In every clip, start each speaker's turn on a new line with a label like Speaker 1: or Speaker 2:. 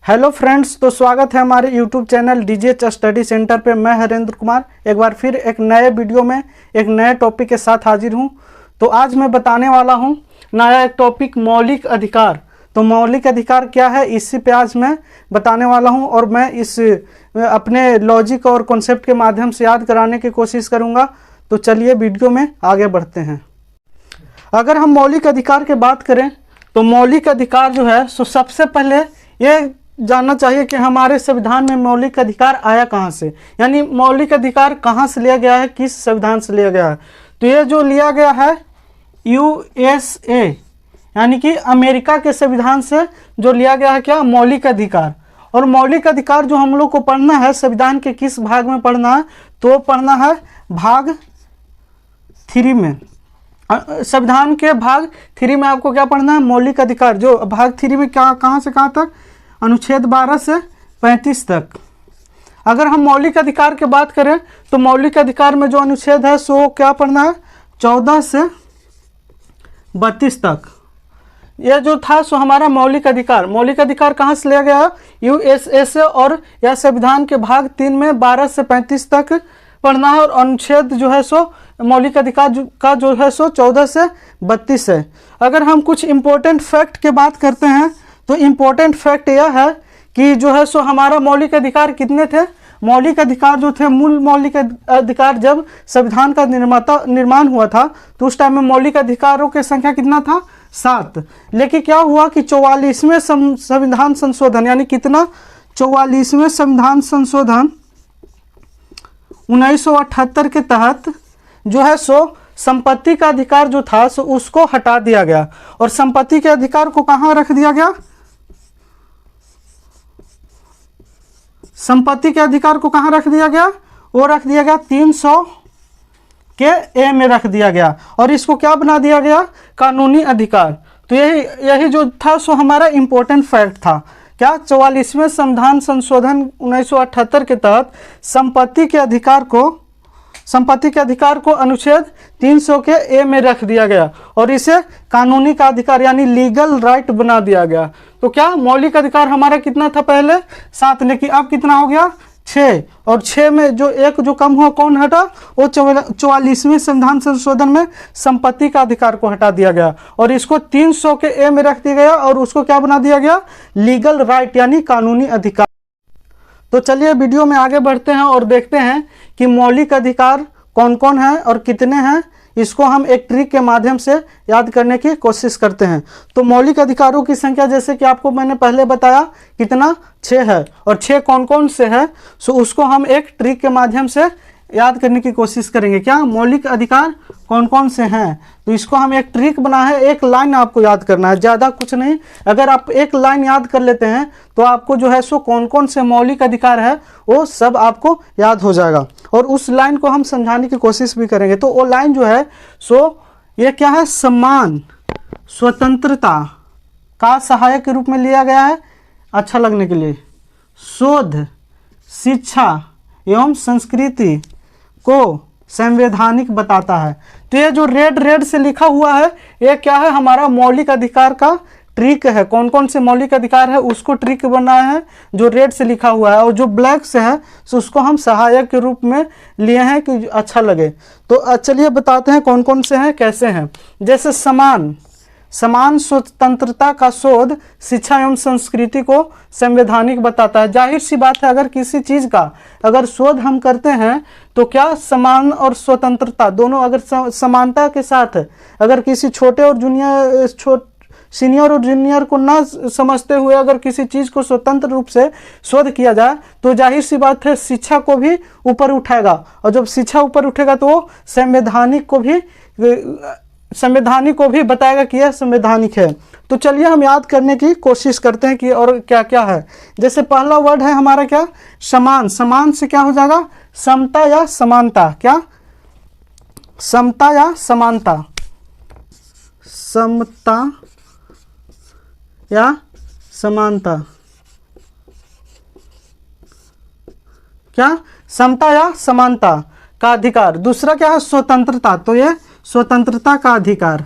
Speaker 1: Hello friends, तो स्वागत है हमारे YouTube channel DGH study centre पे। मैं हरेंद्र कुमार एक बार फिर एक नए वीडियो में एक नए टॉपिक के साथ हाजिर हूं। तो आज मैं बताने वाला हूं नया एक टॉपिक, मौलिक अधिकार। तो मौलिक अधिकार क्या है, इसी पे आज मैं बताने वाला हूं और मैं इस अपने लॉजिक और कॉन्सेप्ट के माध्यम से याद कराने की कोशिश करूँगा। तो चलिए वीडियो में आगे बढ़ते हैं। अगर हम मौलिक अधिकार की बात करें तो मौलिक अधिकार जो है सो सबसे पहले ये जानना चाहिए कि हमारे संविधान में मौलिक अधिकार आया कहाँ से, यानी मौलिक अधिकार कहाँ से लिया गया है, किस संविधान से लिया गया है। तो ये जो लिया गया है यूएसए यानी कि अमेरिका के संविधान से जो लिया गया है क्या, मौलिक अधिकार। और मौलिक अधिकार जो हम लोग को पढ़ना है संविधान के किस भाग में पढ़ना है, तो पढ़ना है भाग 3 में। संविधान के भाग 3 में आपको क्या पढ़ना है, मौलिक अधिकार। जो भाग 3 में क्या, कहाँ से कहाँ तक, अनुच्छेद 12 से 35 तक। अगर हम मौलिक अधिकार की बात करें तो मौलिक अधिकार में जो अनुच्छेद है सो क्या पढ़ना है, 14 से 32 तक। यह जो था सो हमारा मौलिक अधिकार। मौलिक अधिकार कहाँ से लिया गया है, यूएसए से, और यह संविधान के भाग 3 में 12 से 35 तक पढ़ना है। और अनुच्छेद जो है सो मौलिक अधिकार का जो है सो 14 से 32 है। अगर हम कुछ इम्पोर्टेंट फैक्ट की बात करते हैं तो इम्पोर्टेंट फैक्ट यह है कि जो है सो हमारा मौलिक अधिकार कितने थे। मौलिक अधिकार जो थे, मूल मौलिक अधिकार जब संविधान का निर्माण हुआ था तो उस टाइम में मौलिक अधिकारों की संख्या कितना था, 7। लेकिन क्या हुआ कि 44वें संविधान संशोधन, यानी कितना, 44वें संविधान संशोधन 1978 के तहत जो है सो संपत्ति का अधिकार जो था सो उसको हटा दिया गया। और संपत्ति के अधिकार को कहाँ रख दिया गया, संपत्ति के अधिकार को कहाँ रख दिया गया, वो रख दिया गया 300 के ए में रख दिया गया। और इसको क्या बना दिया गया, कानूनी अधिकार। तो यही जो था सो हमारा इम्पोर्टेंट फैक्ट था। क्या, 44वें संविधान संशोधन 1978 के तहत संपत्ति के अधिकार को अनुच्छेद 300 के ए में रख दिया गया और इसे कानूनी का अधिकार यानी लीगल राइट बना दिया गया। तो क्या, मौलिक अधिकार हमारा कितना था पहले, 7, लेकिन अब कितना हो गया, 6। और 6 में जो एक जो कम हुआ, कौन हटा, वो 44वें संविधान संशोधन में संपत्ति का अधिकार को हटा दिया गया और इसको 300 के ए में रख दिया गया और उसको क्या बना दिया गया, लीगल राइट यानी कानूनी अधिकार। तो चलिए वीडियो में आगे बढ़ते हैं और देखते हैं कि मौलिक अधिकार कौन कौन है और कितने हैं। इसको हम एक ट्रिक के माध्यम से याद करने की कोशिश करते हैं। तो मौलिक अधिकारों की संख्या जैसे कि आपको मैंने पहले बताया कितना, 6 है। और 6 कौन कौन से हैं सो उसको हम एक ट्रिक के माध्यम से याद करने की कोशिश करेंगे। क्या, मौलिक अधिकार कौन कौन से हैं, तो इसको हम एक ट्रिक बना है, एक लाइन आपको याद करना है, ज़्यादा कुछ नहीं। अगर आप एक लाइन याद कर लेते हैं तो आपको जो है सो कौन कौन से मौलिक अधिकार है वो सब आपको याद हो जाएगा। और उस लाइन को हम समझाने की कोशिश भी करेंगे। तो वो लाइन जो है सो ये क्या है, सम्मान, स्वतंत्रता का सहायक के रूप में लिया गया है अच्छा लगने के लिए, शोध, शिक्षा एवं संस्कृति को संवैधानिक बताता है। तो ये जो रेड से लिखा हुआ है ये क्या है, हमारा मौलिक अधिकार का ट्रिक है। कौन कौन से मौलिक अधिकार है उसको ट्रिक बनाया है जो रेड से लिखा हुआ है, और जो ब्लैक से है तो उसको हम सहायक के रूप में लिए हैं कि अच्छा लगे। तो चलिए बताते हैं कौन कौन से हैं, कैसे हैं। जैसे समान स्वतंत्रता का शोध, शिक्षा एवं संस्कृति को संवैधानिक बताता है। जाहिर सी बात है, अगर किसी चीज़ का अगर शोध हम करते हैं तो क्या, समान और स्वतंत्रता दोनों अगर समानता के साथ अगर किसी छोटे और सीनियर और जूनियर को ना समझते हुए अगर किसी चीज़ को स्वतंत्र रूप से शोध किया जाए तो जाहिर सी बात है शिक्षा को भी ऊपर उठाएगा। और जब शिक्षा ऊपर उठेगा तो वो संवैधानिक को भी बताएगा कि यह संवैधानिक है। तो चलिए हम याद करने की कोशिश करते हैं कि और क्या क्या है। जैसे पहला वर्ड है हमारा क्या, समान। समान से क्या हो जाएगा, समता या समानता। क्या, समता या समानता, समता या समानता। क्या, समता या समानता का अधिकार। दूसरा क्या है, स्वतंत्रता। तो ये स्वतंत्रता का अधिकार।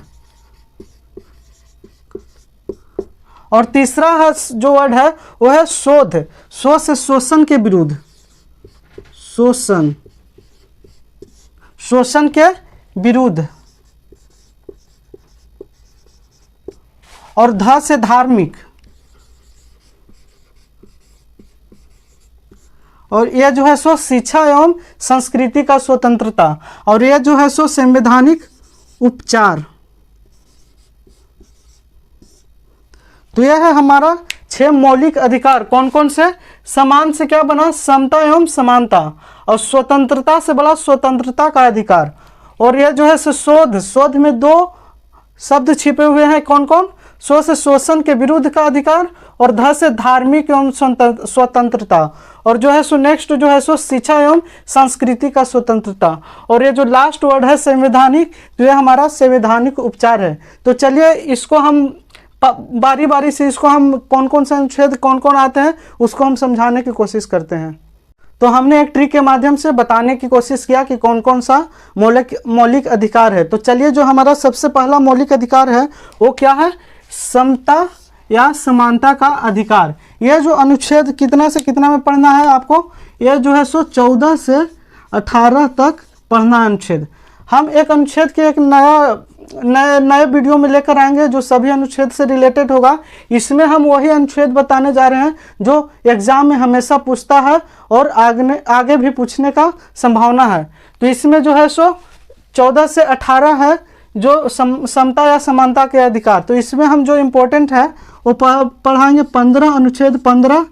Speaker 1: और तीसरा है जो वर्ड है वो है शोध। शोध से शोषण के विरुद्ध, शोषण, शोषण के विरुद्ध। और ध से धार्मिक, और ये जो है सो शिक्षा एवं संस्कृति का स्वतंत्रता, और ये जो है सो संवैधानिक उपचार। तो यह है हमारा 6 मौलिक अधिकार। कौन कौन से? समान से क्या बना? समता एवं समानता। और स्वतंत्रता से बड़ा स्वतंत्रता का अधिकार। और यह जो है सो शोध, शोध में 2 शब्द छिपे हुए हैं। कौन कौन? शोध से शोषण के विरुद्ध का अधिकार, और ध से धार्मिक एवं स्वतंत्रता। और जो है सो नेक्स्ट जो है सो शिक्षा एवं संस्कृति का स्वतंत्रता। और ये जो लास्ट वर्ड है संवैधानिक, तो ये हमारा संवैधानिक उपचार है। तो चलिए इसको हम बारी बारी से इसको हम कौन कौन से अनुच्छेद कौन कौन आते हैं उसको हम समझाने की कोशिश करते हैं। तो हमने एक ट्रिक के माध्यम से बताने की कोशिश किया कि कौन कौन सा मौलिक अधिकार है। तो चलिए जो हमारा सबसे पहला मौलिक अधिकार है वो क्या है? समता या समानता का अधिकार। यह जो अनुच्छेद कितना से कितना में पढ़ना है आपको? यह जो है सो 14 से 18 तक पढ़ना अनुच्छेद। हम एक अनुच्छेद के एक नए वीडियो में लेकर आएंगे जो सभी अनुच्छेद से रिलेटेड होगा। इसमें हम वही अनुच्छेद बताने जा रहे हैं जो एग्जाम में हमेशा पूछता है और आगे भी पूछने का संभावना है। तो इसमें जो है सो 14 से 18 है जो समता या समानता के अधिकार। तो इसमें हम जो इम्पोर्टेंट है वो पढ़ाएंगे 15 अनुच्छेद 15,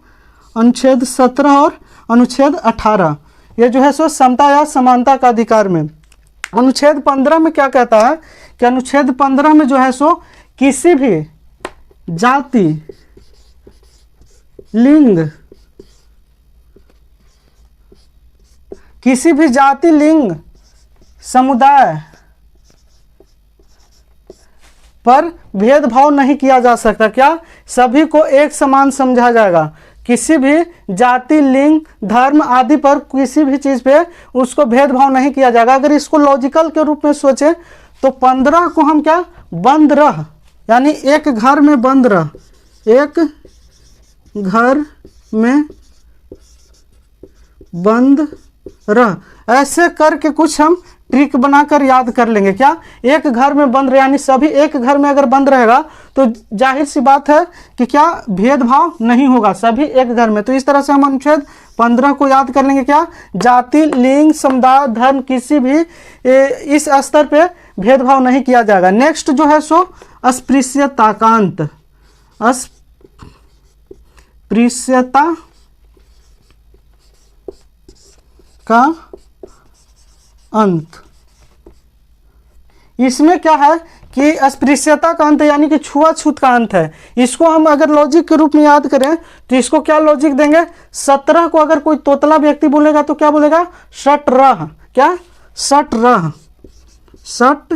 Speaker 1: अनुच्छेद 17 और अनुच्छेद 18। ये जो है सो समता या समानता का अधिकार में। अनुच्छेद 15 में क्या कहता है कि अनुच्छेद 15 में जो है सो किसी भी जाति, लिंग, किसी भी जाति, लिंग, समुदाय पर भेदभाव नहीं किया जा सकता। क्या? सभी को एक समान समझा जाएगा। किसी भी जाति, लिंग, धर्म आदि पर किसी भी चीज़ पे उसको भेदभाव नहीं किया जाएगा। अगर इसको लॉजिकल के रूप में सोचें तो 15 को हम क्या? बंद रह, यानी एक घर में बंद रह, एक घर में बंद रह, ऐसे करके कुछ हम ट्रिक बनाकर याद कर लेंगे। क्या? एक घर में बंद रहे, यानी सभी एक घर में अगर बंद रहेगा तो जाहिर सी बात है कि क्या? भेदभाव नहीं होगा, सभी एक घर में। तो इस तरह से हम अनुच्छेद 15 को याद कर लेंगे। क्या? जाति, लिंग, समुदाय, धर्म, किसी भी इस स्तर पे भेदभाव नहीं किया जाएगा। नेक्स्ट जो है सो अस्पृश्यता का अंत, अस्पृश्यता का अंत। इसमें क्या है कि अस्पृश्यता का अंत यानी कि छुआछूत का अंत है। इसको हम अगर लॉजिक के रूप में याद करें तो इसको क्या लॉजिक देंगे? 17 को अगर कोई तोतला व्यक्ति बोलेगा तो क्या बोलेगा? सट रह। क्या? सट रह, सट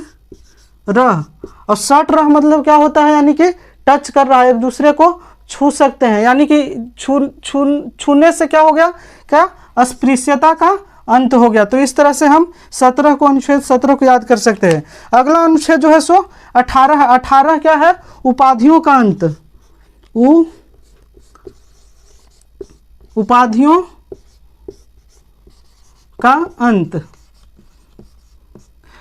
Speaker 1: रह। और सट रह मतलब क्या होता है? यानी कि टच कर रहा है, एक दूसरे को छू सकते हैं, यानी कि छूने से क्या हो गया? क्या? अस्पृश्यता का अंत हो गया। तो इस तरह से हम 17 को, अनुच्छेद 17 को याद कर सकते हैं। अगला अनुच्छेद जो है सो 18 है। 18 क्या है? उपाधियों का अंत, उपाधियों का अंत।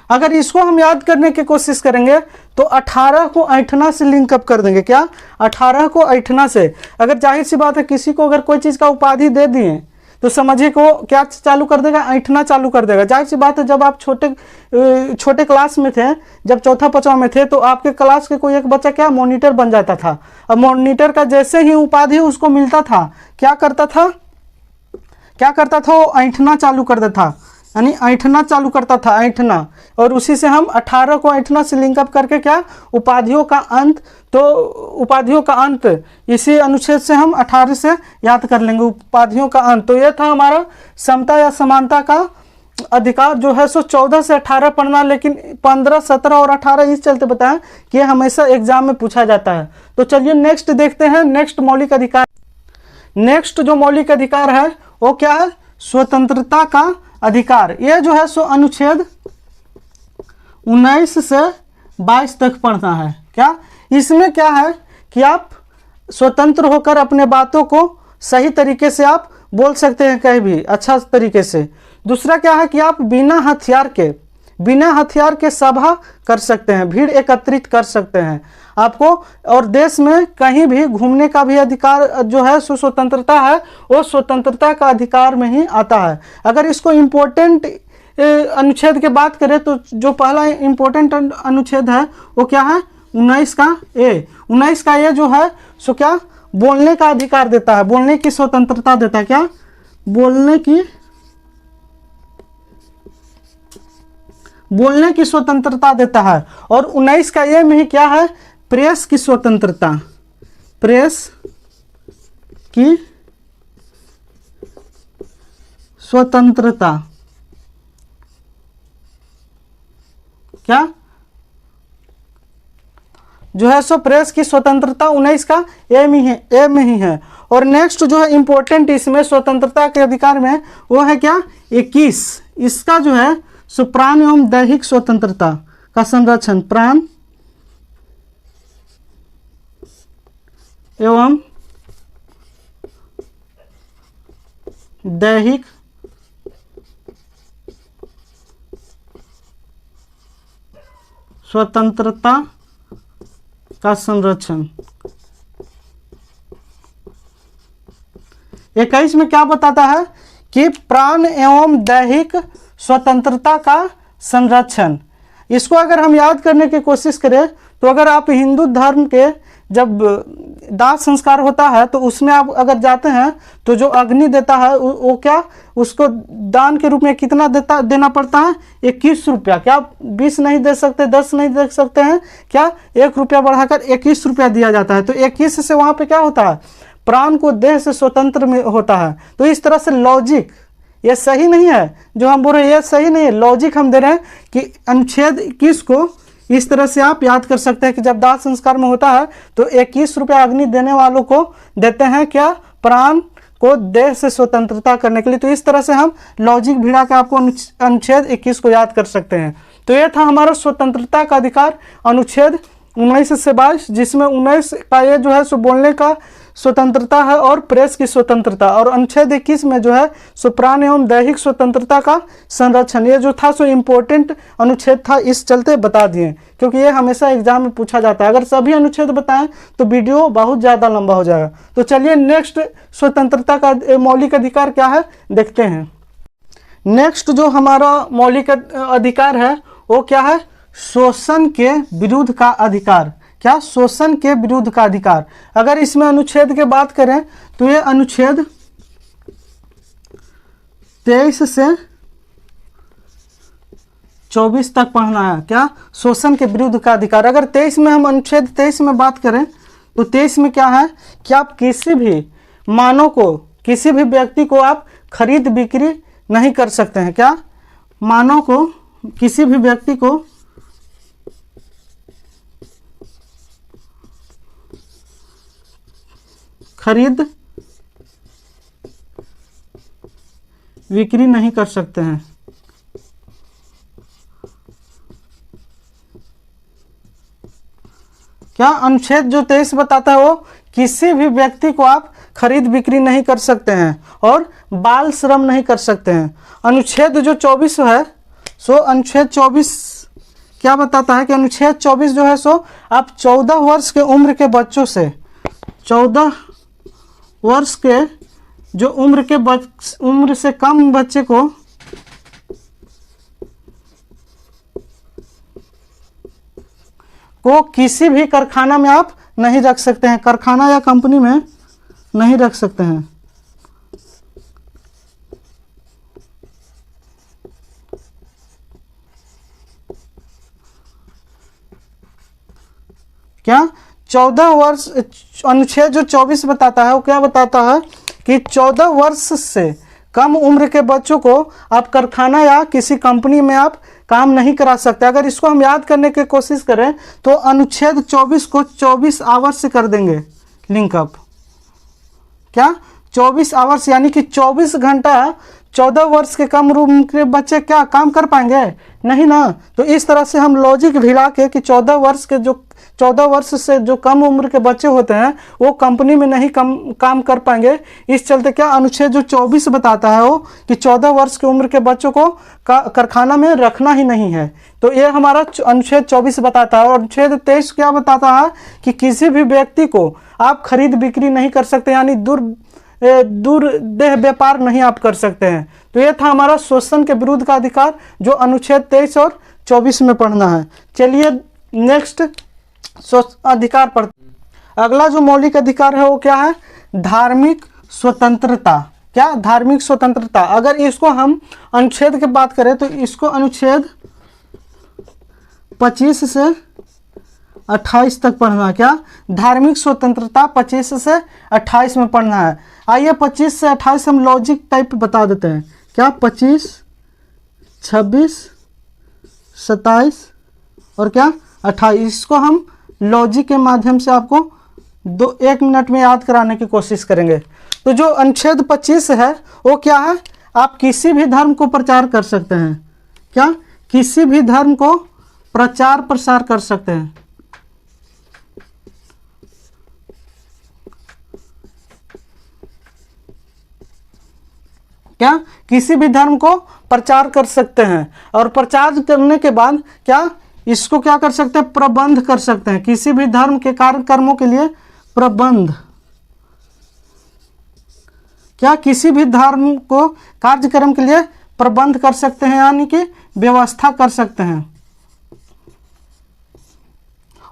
Speaker 1: अगर इसको हम याद करने की कोशिश करेंगे तो 18 को ऐंठना से लिंक अप कर देंगे। क्या? 18 को ऐंठना से। अगर जाहिर सी बात है किसी को अगर कोई चीज़ का उपाधि दे दिए तो समझिए को क्या चालू कर देगा? ऐंठना चालू कर देगा। जाहिर सी बात है जब आप छोटे क्लास में थे, जब चौथा पांचवा में थे, तो आपके क्लास के कोई एक बच्चा क्या? मॉनिटर बन जाता था। अब मॉनिटर का जैसे ही उपाधि उसको मिलता था क्या करता था? वो ऐंठना चालू कर देता था, यानी ऐंठना चालू करता था, ऐंठना। और उसी से हम 18 को ऐंठना से लिंकअप करके क्या? उपाधियों का अंत। तो उपाधियों का अंत इसी अनुच्छेद से हम 18 से याद कर लेंगे, उपाधियों का अंत। तो ये था हमारा समता या समानता का अधिकार जो है सो 14 से 18 पढ़ना, लेकिन 15, 17 और 18 इस चलते बताएं कि ये हमेशा एग्जाम में पूछा जाता है। तो चलिए नेक्स्ट देखते हैं, नेक्स्ट मौलिक अधिकार। नेक्स्ट जो मौलिक अधिकार है वो क्या है? स्वतंत्रता का अधिकार। ये जो है सो अनुच्छेद 19 से 22 तक पढ़ना है। क्या? इसमें क्या है कि आप स्वतंत्र होकर अपने बातों को सही तरीके से आप बोल सकते हैं, कहीं भी अच्छा तरीके से। दूसरा क्या है कि आप बिना हथियार के सभा कर सकते हैं, भीड़ एकत्रित कर सकते हैं आपको। और देश में कहीं भी घूमने का भी अधिकार जो है, स्वतंत्रता है, वो स्वतंत्रता का अधिकार में ही आता है। अगर इसको इम्पोर्टेंट अनुच्छेद की बात करें तो जो पहला इम्पोर्टेंट अनुच्छेद है वो क्या है, 19 का ए। 19 का ए जो है सो क्या, बोलने का अधिकार देता है, बोलने की स्वतंत्रता देता है। क्या, बोलने की स्वतंत्रता देता है। और 19 का ए में ही क्या है, प्रेस की स्वतंत्रता, प्रेस की स्वतंत्रता। क्या जो है सो प्रेस की स्वतंत्रता 19 का ए में ही है। और नेक्स्ट जो है इंपॉर्टेंट इसमें स्वतंत्रता के अधिकार में वो है क्या, 21। इसका जो है सो प्राण एवं दैहिक स्वतंत्रता का संरक्षण, प्राण एवं दैहिक स्वतंत्रता का संरक्षण। 21 में क्या बताता है कि प्राण एवं दैहिक स्वतंत्रता का संरक्षण। इसको अगर हम याद करने की कोशिश करें तो अगर आप हिंदू धर्म के जब दाह संस्कार होता है तो उसमें आप अगर जाते हैं तो जो अग्नि देता है वो क्या, उसको दान के रूप में कितना देना पड़ता है, 21 रुपया। क्या 20 नहीं दे सकते, 10 नहीं दे सकते हैं, क्या 1 रुपया बढ़ाकर 21 रुपया दिया जाता है। तो 21 से वहाँ पे क्या होता है, प्राण को देह से स्वतंत्र में होता है। तो इस तरह से लॉजिक ये सही नहीं है जो हम बोल रहे हैं, ये सही नहीं है। लॉजिक हम दे रहे हैं कि अनुच्छेद 21 को इस तरह से आप याद कर सकते हैं कि जब दाह संस्कार में होता है तो 21 रुपया अग्नि देने वालों को देते हैं, क्या, प्राण को देह से स्वतंत्रता करने के लिए। तो इस तरह से हम लॉजिक भिड़ा के आपको अनुच्छेद 21 को याद कर सकते हैं। तो ये था हमारा स्वतंत्रता का अधिकार अनुच्छेद 19 से 22, जिसमें 19 का ये जो है सो बोलने का स्वतंत्रता है और प्रेस की स्वतंत्रता। और अनुच्छेद 21 में जो है सो प्राण एवं दैहिक स्वतंत्रता का संरक्षण। ये जो था सो इम्पोर्टेंट अनुच्छेद था, इस चलते बता दिए क्योंकि ये हमेशा एग्जाम में पूछा जाता है। अगर सभी अनुच्छेद बताएं तो वीडियो बहुत ज़्यादा लंबा हो जाएगा। तो चलिए नेक्स्ट स्वतंत्रता का मौलिक अधिकार क्या है देखते हैं। नेक्स्ट जो हमारा मौलिक अधिकार है वो क्या है, शोषण के विरुद्ध का अधिकार। क्या, शोषण के विरुद्ध का अधिकार। अगर इसमें अनुच्छेद की बात करें तो ये अनुच्छेद 23 से 24 तक पढ़ना है। क्या, शोषण के विरुद्ध का अधिकार। अगर 23 में हम अनुच्छेद 23 में बात करें तो 23 में क्या है कि आप किसी भी मानव को, किसी भी व्यक्ति को आप खरीद बिक्री नहीं कर सकते हैं। क्या, मानव को, किसी भी व्यक्ति को खरीद बिक्री नहीं कर सकते हैं। क्या, अनुच्छेद जो 23 बताता है वो किसी भी व्यक्ति को आप खरीद बिक्री नहीं कर सकते हैं और बाल श्रम नहीं कर सकते हैं। अनुच्छेद जो 24 है सो अनुच्छेद 24 क्या बताता है कि अनुच्छेद 24 जो है सो आप 14 वर्ष के उम्र के बच्चों से, 14 वर्ष के जो उम्र से कम बच्चे को किसी भी कारखाना में आप नहीं रख सकते हैं, कारखाना या कंपनी में नहीं रख सकते हैं। क्या, 14 वर्ष, अनुच्छेद जो 24 बताता है वो क्या बताता है कि 14 वर्ष से कम उम्र के बच्चों को आप कारखाना या किसी कंपनी में आप काम नहीं करा सकते। अगर इसको हम याद करने की कोशिश करें तो अनुच्छेद 24 को 24 आवर्स से कर देंगे लिंकअप। क्या, 24 आवर्स यानी कि 24 घंटा 14 वर्ष के कम उम्र के बच्चे क्या काम कर पाएंगे? नहीं ना। तो इस तरह से हम लॉजिक भिड़ा के कि 14 वर्ष से जो कम उम्र के बच्चे होते हैं वो कंपनी में नहीं काम कर पाएंगे। इस चलते क्या अनुच्छेद जो 24 बताता है वो कि 14 वर्ष की उम्र के बच्चों को कारखाना में रखना ही नहीं है। तो ये हमारा अनुच्छेद 24 बताता है। और अनुच्छेद 23 क्या बताता है कि किसी भी व्यक्ति को आप खरीद बिक्री नहीं कर सकते, यानी दुर्देह व्यापार नहीं आप कर सकते हैं। तो ये था हमारा शोषण के विरुद्ध का अधिकार, जो अनुच्छेद 23 और 24 में पढ़ना है। चलिए नेक्स्ट अधिकार पर अगला जो मौलिक अधिकार है वो क्या है? धार्मिक स्वतंत्रता। क्या? धार्मिक स्वतंत्रता। अगर इसको हम अनुच्छेद की बात करें तो इसको अनुच्छेद 25 से 28 तक पढ़ना है। क्या? धार्मिक स्वतंत्रता 25 से 28 में पढ़ना है। आइए 25 से 28 हम लॉजिक टाइप बता देते हैं। क्या? 25, 26, 27 और क्या 28। इसको हम लॉजिक के माध्यम से आपको 1 मिनट में याद कराने की कोशिश करेंगे। तो जो अनुच्छेद 25 है वो क्या है? आप किसी भी धर्म को प्रचार कर सकते हैं। क्या? किसी भी धर्म को प्रचार प्रसार कर सकते हैं। क्या? किसी भी धर्म को प्रचार कर सकते हैं। और प्रचार करने के बाद क्या इसको क्या कर सकते हैं? प्रबंध कर सकते हैं। किसी भी धर्म के कार्यक्रमों के लिए प्रबंध। क्या? किसी भी धर्म को कार्यक्रम के लिए प्रबंध कर सकते हैं, यानी कि व्यवस्था कर सकते हैं।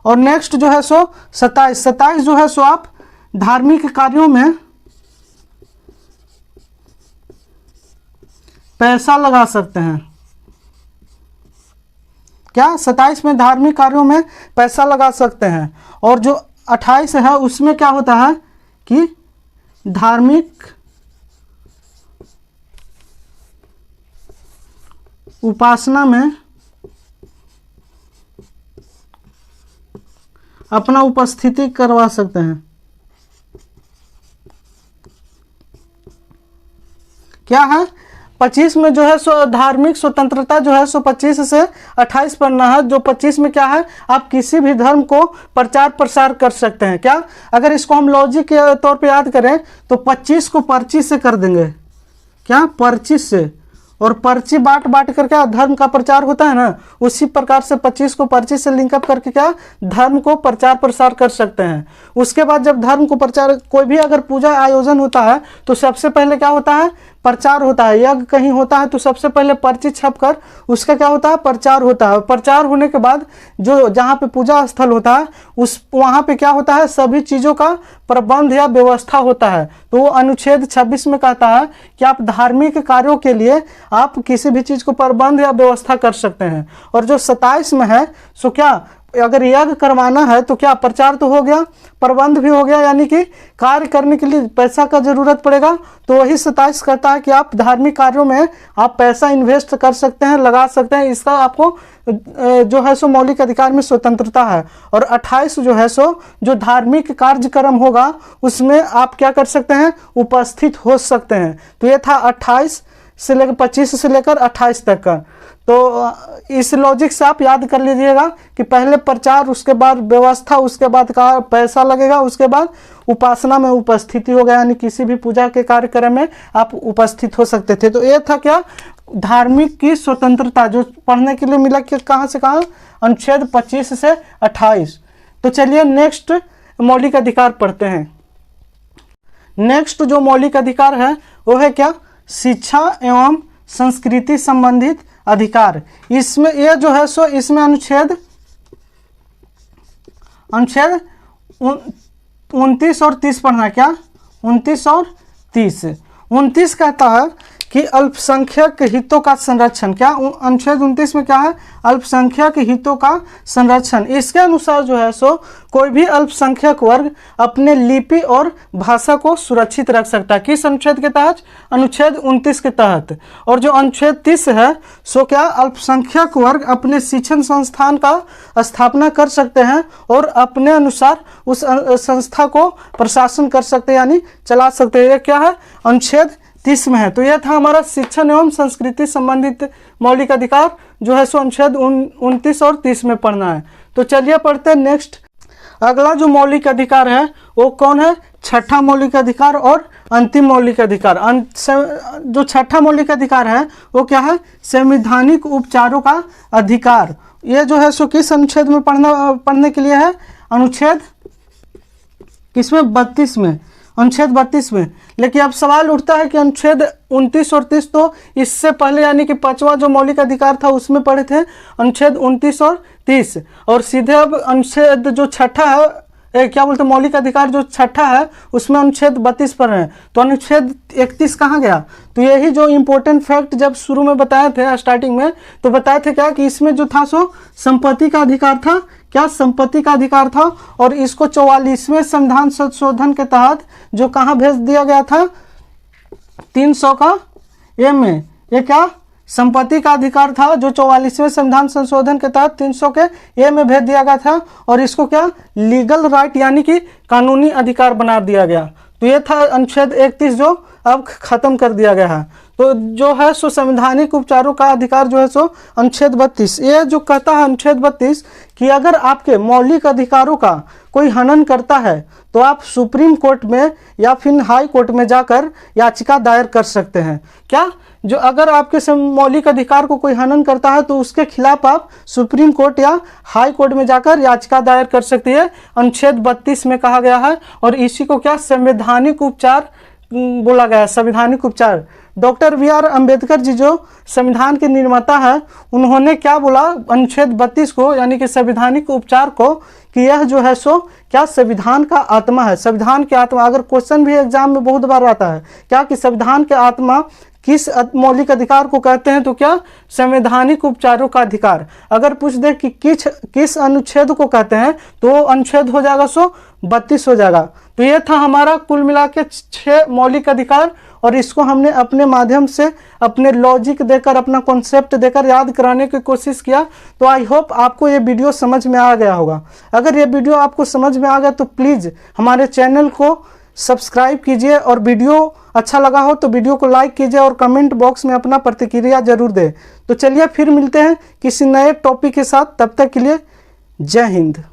Speaker 1: और नेक्स्ट जो है सो 27 जो है सो आप धार्मिक कार्यों में पैसा लगा सकते हैं। क्या? 27 में धार्मिक कार्यों में पैसा लगा सकते हैं। और जो 28 है उसमें क्या होता है कि धार्मिक उपासना में अपना उपस्थिति करवा सकते हैं। क्या है? 25 में जो है सो धार्मिक स्वतंत्रता जो है सो 25 से 28 पढ़ना है। जो 25 में क्या है? आप किसी भी धर्म को प्रचार प्रसार कर सकते हैं। क्या? अगर इसको हम लॉजिक के तौर पे याद करें तो 25 को पर्ची से कर देंगे। क्या? पर्ची से। और पर्ची बांट कर क्या धर्म का प्रचार होता है ना, उसी प्रकार से 25 को पर्ची से लिंकअप करके क्या धर्म को प्रचार प्रसार कर सकते हैं। उसके बाद जब धर्म को प्रचार, कोई भी अगर पूजा आयोजन होता है तो सबसे पहले क्या होता है? प्रचार होता है। यज्ञ कहीं होता है तो सबसे पहले पर्ची छपकर उसका क्या होता है? प्रचार होता है। प्रचार होने के बाद जो जहाँ पे पूजा स्थल होता है उस वहाँ पे क्या होता है? सभी चीज़ों का प्रबंध या व्यवस्था होता है। तो वो अनुच्छेद 26 में कहता है कि आप धार्मिक कार्यों के लिए आप किसी भी चीज़ को प्रबंध या व्यवस्था कर सकते हैं। और जो 27 में है सो क्या अगर यज्ञ करवाना है तो क्या प्रचार तो हो गया, प्रबंध भी हो गया, यानी कि कार्य करने के लिए पैसा का जरूरत पड़ेगा। तो वही 27 कहता है कि आप धार्मिक कार्यों में आप पैसा इन्वेस्ट कर सकते हैं, लगा सकते हैं। इसका आपको जो है सो मौलिक अधिकार में स्वतंत्रता है। और 28 जो है सो जो धार्मिक कार्यक्रम होगा उसमें आप क्या कर सकते हैं? उपस्थित हो सकते हैं। तो ये था 28 से लेकर 25 से लेकर 28 तक का। तो इस लॉजिक से आप याद कर लीजिएगा कि पहले प्रचार, उसके बाद व्यवस्था, उसके बाद का पैसा लगेगा, उसके बाद उपासना में उपस्थिति होगा, यानी किसी भी पूजा के कार्यक्रम में आप उपस्थित हो सकते थे। तो ये था क्या धार्मिक की स्वतंत्रता, जो पढ़ने के लिए मिला कि कहाँ से कहाँ? अनुच्छेद 25 से 28। तो चलिए नेक्स्ट मौलिक अधिकार पढ़ते हैं। नेक्स्ट जो मौलिक अधिकार है वो है क्या? शिक्षा एवं संस्कृति संबंधित अधिकार। इसमें ये जो है सो इसमें अनुच्छेद 29 और 30 पढ़ना। क्या? 29 और 30। 29 कहता है कि अल्पसंख्यक हितों का संरक्षण। क्या? अनुच्छेद 29 में क्या है? अल्पसंख्यक हितों का संरक्षण। इसके अनुसार जो है सो कोई भी अल्पसंख्यक वर्ग अपने लिपि और भाषा को सुरक्षित रख सकता है। किस अनुच्छेद के तहत? अनुच्छेद 29 के तहत। और जो अनुच्छेद 30 है सो क्या अल्पसंख्यक वर्ग अपने शिक्षण संस्थान का स्थापना कर सकते हैं और अपने अनुसार उस संस्था को प्रशासन कर सकते हैं, यानी चला सकते हैं। ये क्या है? अनुच्छेद 30 में है। तो यह था हमारा शिक्षण एवं संस्कृति संबंधित मौलिक अधिकार, जो है सो अनुच्छेद 29 और 30 में पढ़ना है। तो चलिए पढ़ते हैं नेक्स्ट। अगला जो मौलिक अधिकार है वो कौन है? छठा मौलिक अधिकार और अंतिम मौलिक अधिकार। जो छठा मौलिक अधिकार है वो क्या है? संवैधानिक उपचारों का अधिकार। ये जो है सो किस अनुच्छेद में पढ़ने के लिए है? अनुच्छेद किसमें? 32 में, अनुच्छेद 32 में। लेकिन अब सवाल उठता है कि अनुच्छेद 29 और 30 तो इससे पहले यानी कि 5वां जो मौलिक अधिकार था उसमें पढ़े थे, अनुच्छेद 29 और 30, और सीधे अब अनुच्छेद जो छठा है, क्या बोलते हैं, मौलिक अधिकार जो छठा है उसमें अनुच्छेद 32 पर है। तो अनुच्छेद 31 कहाँ गया? तो यही जो इम्पोर्टेंट फैक्ट जब शुरू में बताए थे स्टार्टिंग में, तो बताए थे क्या कि इसमें जो था सो संपत्ति का अधिकार था। क्या? संपत्ति का अधिकार था। और इसको 44वें संविधान संशोधन के तहत जो कहाँ भेज दिया गया था? 300 का ए में। ये क्या? संपत्ति का अधिकार था जो 44वें संविधान संशोधन के तहत 300 के ए में भेज दिया गया था, और इसको क्या? लीगल राइट यानी कि कानूनी अधिकार बना दिया गया। तो ये था अनुच्छेद 31 जो अब खत्म कर दिया गया है। तो जो है सो संवैधानिक उपचारों का अधिकार जो है सो अनुच्छेद 32, ये जो कहता है अनुच्छेद 32 कि अगर आपके मौलिक अधिकारों का कोई हनन करता है तो आप सुप्रीम कोर्ट में या फिर हाई कोर्ट में जाकर याचिका दायर कर सकते हैं। क्या? जो अगर आपके मौलिक अधिकार को कोई हनन करता है तो उसके खिलाफ आप सुप्रीम कोर्ट या हाई कोर्ट में जाकर याचिका दायर कर सकती है, अनुच्छेद 32 में कहा गया है। और इसी को क्या? संवैधानिक उपचार बोला गया है, संवैधानिक उपचार। Doctor B R. अम्बेडकर जी जो संविधान के निर्माता है, उन्होंने क्या बोला अनुच्छेद 32 को यानी कि संवैधानिक उपचार को, कि यह जो है सो क्या? संविधान का आत्मा है। संविधान की आत्मा, अगर क्वेश्चन भी एग्जाम में बहुत बार आता है क्या कि संविधान के आत्मा किस मौलिक अधिकार को कहते हैं? तो क्या? संवैधानिक उपचारों का अधिकार। अगर पूछ दे कि किस अनुच्छेद को कहते हैं तो अनुच्छेद हो जाएगा सो 32 हो जाएगा। तो ये था हमारा कुल मिला के 6 मौलिक अधिकार, और इसको हमने अपने माध्यम से अपने लॉजिक देकर, अपना कॉन्सेप्ट देकर याद कराने की कोशिश किया। तो आई होप आपको ये वीडियो समझ में आ गया होगा। अगर ये वीडियो आपको समझ में आ गया तो प्लीज़ हमारे चैनल को सब्सक्राइब कीजिए, और वीडियो अच्छा लगा हो तो वीडियो को लाइक कीजिए और कमेंट बॉक्स में अपना प्रतिक्रिया जरूर दें। तो चलिए फिर मिलते हैं किसी नए टॉपिक के साथ, तब तक के लिए जय हिंद।